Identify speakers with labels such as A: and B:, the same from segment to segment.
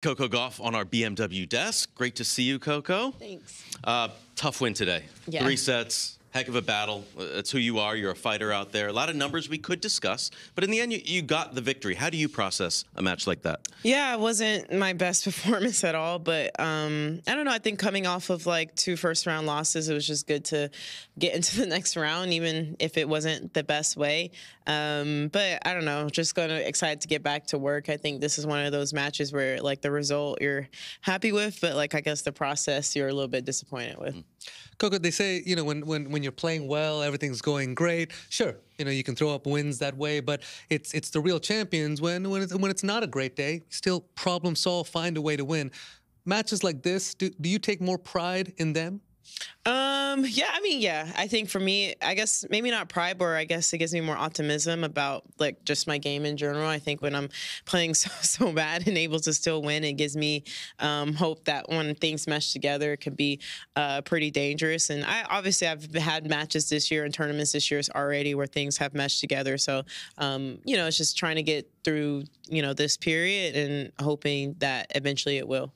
A: Coco Gauff on our BMW desk. Great to see you, Coco.
B: Thanks.
A: Tough win today.
B: Yeah.
A: 3 sets, heck of a battle. It's who you are. You're a fighter out there. A lot of numbers we could discuss, but in the end, you got the victory. How do you process a match like that?
B: Yeah, it wasn't my best performance at all, but I don't know. I think coming off of like 2 first-round losses, it was just good to get into the next round, even if it wasn't the best way. But I don't know, just excited to get back to work. I think this is one of those matches where like the result you're happy with, but like I guess the process you're a little bit disappointed with.
C: Coco, they say, you know, when you're playing well, everything's going great. Sure, you know, you can throw up wins that way, but it's the real champions when it's not a great day, still problem solve, find a way to win. Matches like this, do you take more pride in them?
B: Yeah, I mean, yeah, I think for me, I guess maybe not pride, but I guess it gives me more optimism about like just my game in general. I think when I'm playing so bad and able to still win, it gives me hope that when things mesh together, it could be pretty dangerous. And I've had matches this year and tournaments this year already where things have meshed together. So, you know, it's just trying to get through, you know, this period and hoping that eventually it will.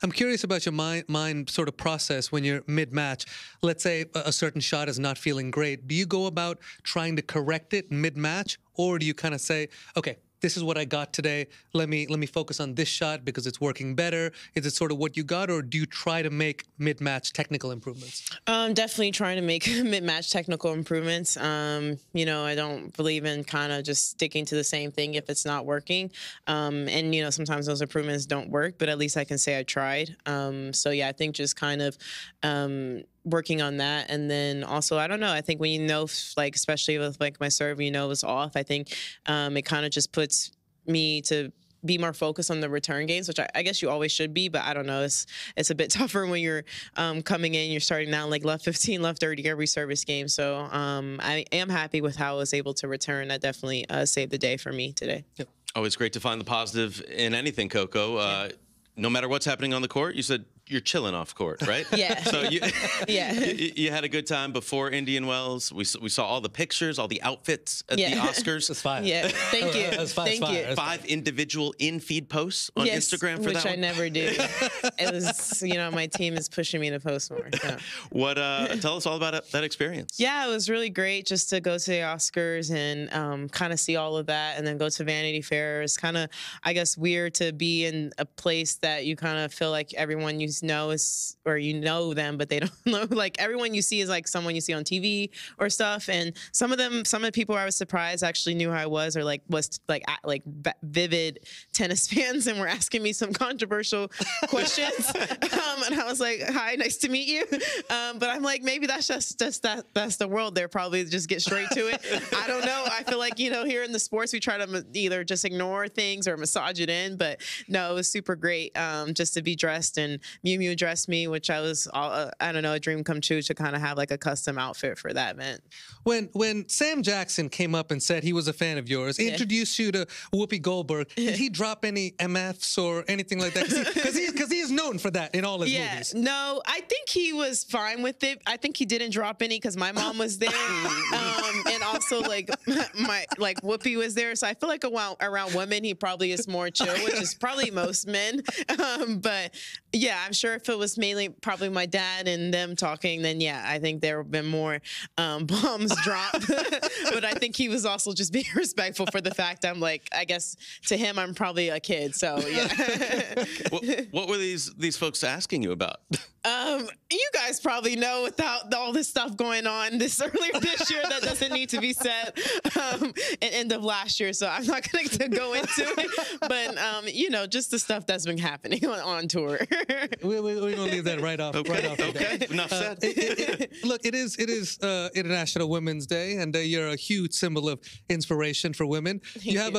C: I'm curious about your mind sort of process when you're mid-match. Let's say a certain shot is not feeling great. Do you go about trying to correct it mid-match, or do you kind of say, okay, this is what I got today. Let me focus on this shot because it's working better. Is it sort of what you got, or do you try to make mid-match technical improvements?
B: Definitely trying to make mid-match technical improvements. You know, I don't believe in kind of just sticking to the same thing if it's not working. And, you know, sometimes those improvements don't work, but at least I can say I tried. So, yeah, I think just kind of working on that. And then also, I don't know, I think when you know, like, especially with like my serve, you know, it's off, I think it kind of just puts me to be more focused on the return games, which I guess you always should be, but I don't know, it's a bit tougher when you're coming in, you're starting out like left 15, left 30 every service game. So I am happy with how I was able to return. That definitely saved the day for me today.
C: Yep.
A: Always great to find the positive in anything, Coco.
B: Yeah.
A: No matter what's happening on the court, you said you're chilling off court, right?
B: Yeah.
A: So you,
B: yeah.
A: you had a good time before Indian Wells. We saw all the pictures, all the outfits at the Oscars.
C: That's fine.
B: Yeah. Thank you.
C: Thank
B: you.
A: 5 indivial in-feed posts on Instagram for
B: which
A: that
B: I
A: one?
B: never do. It was, you know, my team is pushing me to post more. So.
A: What? Tell us all about that experience.
B: Yeah, it was really great just to go to the Oscars and kind of see all of that, and then go to Vanity Fair. It's kind of, I guess, weird to be in a place that you kind of feel like everyone you know is, or you know them, but they don't know. Like everyone you see is like someone you see on TV or stuff. And some of the people I was surprised actually knew who I was, or was vivid tennis fans, and were asking me some controversial questions. And I was like, "Hi, nice to meet you." But I'm like, maybe that's just that's the world. They're probably just get straight to it. I don't know. I feel like, you know, here in the sports we try to either just ignore things or massage it in. But no, it was super great just to be dressed, and Miu Miu dressed me, which I was, I don't know, a dream come true to kind of have like a custom outfit for that event.
C: When Sam Jackson came up and said he was a fan of yours, introduced you to Whoopi Goldberg, did he drop any MFs or anything like that? Because he is known for that in all his movies.
B: No, I think he was fine with it. I think he didn't drop any because my mom was there, and also like Whoopi was there. So I feel like around women he probably is more chill, which is probably most men. But yeah, I'm sure if it was mainly probably my dad and them talking, then yeah, I think there have been more bombs dropped. But I think he was also just being respectful for the fact I'm like, I guess to him I'm probably a kid. So yeah.
A: What were these folks asking you about?
B: You guys probably know without all this stuff going on earlier this year that doesn't need to be said at end of last year. So I'm not going to go into it. But, you know, just the stuff that's been happening on tour.
C: We're going to leave that right off.
A: Okay. Enough said.
C: Look, it is International Women's Day, and you're a huge symbol of inspiration for women. You have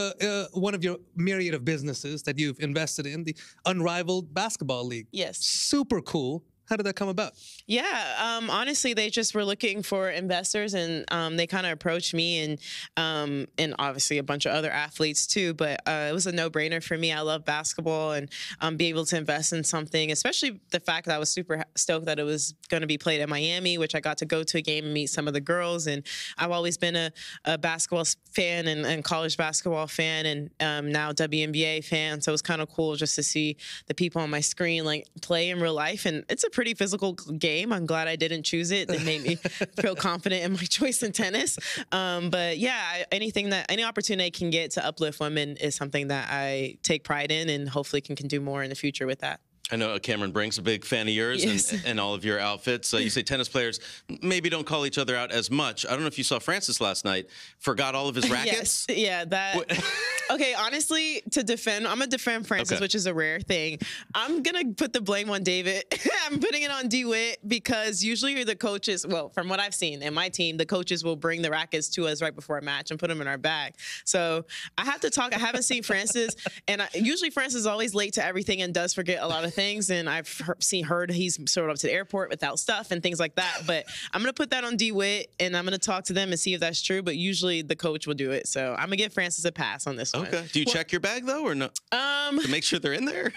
C: one of your myriad of businesses that you've invested in, the Unrivaled Basketball League.
B: Yes.
C: Super cool. How did that come about?
B: Yeah, honestly, they just were looking for investors, and they kind of approached me and obviously a bunch of other athletes too. But it was a no-brainer for me. I love basketball, and be able to invest in something, especially the fact that I was super stoked that it was going to be played at Miami, which I got to go to a game and meet some of the girls. And I've always been a basketball fan and college basketball fan, and now WNBA fan. So it was kind of cool just to see the people on my screen like play in real life, and it's a pretty physical game. I'm glad I didn't choose it. It made me feel confident in my choice in tennis. But yeah, any opportunity I can get to uplift women is something that I take pride in, and hopefully can do more in the future with that.
A: I know Cameron Brink's a big fan of yours.
B: Yes.
A: And all of your outfits. You say tennis players maybe don't call each other out as much. I don't know if you saw Francis last night, forgot all of his rackets.
B: Yes, yeah, that. Okay, honestly, I'm going to defend Francis,
A: Okay.
B: which is a rare thing. I'm going to put the blame on David. I'm putting it on DeWitt because usually the coaches, well, from what I've seen in my team, the coaches will bring the rackets to us right before a match and put them in our bag. So I have to talk. I haven't seen Francis, and usually Francis is always late to everything and does forget a lot of things. And I've heard he's sort of up to the airport without stuff and things like that. But I'm going to put that on DeWitt, and I'm going to talk to them and see if that's true. But usually the coach will do it. So I'm going to give Francis a pass on this one.
A: Okay. Do you check your bag, though, or no? To make sure they're in there?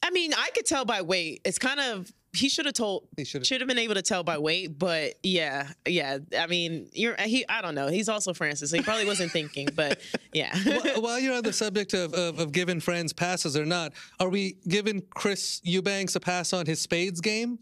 B: I mean, I could tell by weight. It's kind of, he should have been able to tell by weight, but yeah. I mean, I don't know. He's also Francis, so he probably wasn't thinking, but yeah.
C: While you're on the subject of giving friends passes or not, are we giving Chris Eubanks a pass on his spades game?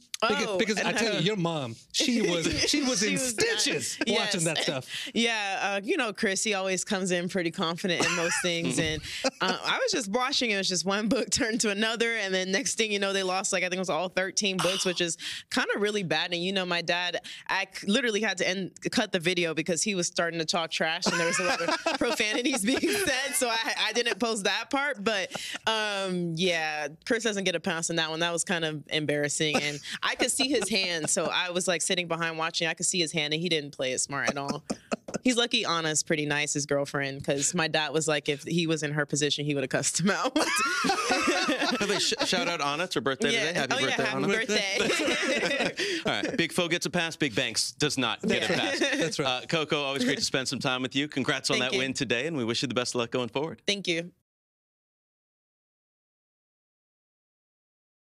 C: Because I tell you, your mom, she was in stitches watching that stuff.
B: Yeah, Chris, he always comes in pretty confident in most things, and I was just watching. It was just one book turned to another, and then next thing you know, they lost I think it was all 13 books, which is kind of really bad. And my dad, I literally had to cut the video because he was starting to talk trash, and there was a lot of profanities being said. So I didn't post that part, but yeah, Chris doesn't get a pass on that one. That was kind of embarrassing, and I could see his hand. So I was sitting behind watching. I could see his hand, and he didn't play it smart at all. He's lucky Anna's pretty nice, his girlfriend, because my dad was like, if he was in her position, he would have cussed him out.
A: Shout out Anna. It's her birthday today. Happy birthday,
B: happy
A: Anna.
B: Birthday.
A: All right. Big Fo gets a pass. Big Banks does not get a pass.
C: That's right.
A: Coco, always great to spend some time with you. Congrats on
B: Thank
A: that
B: you.
A: win today, and we wish you the best of luck going forward.
B: Thank you.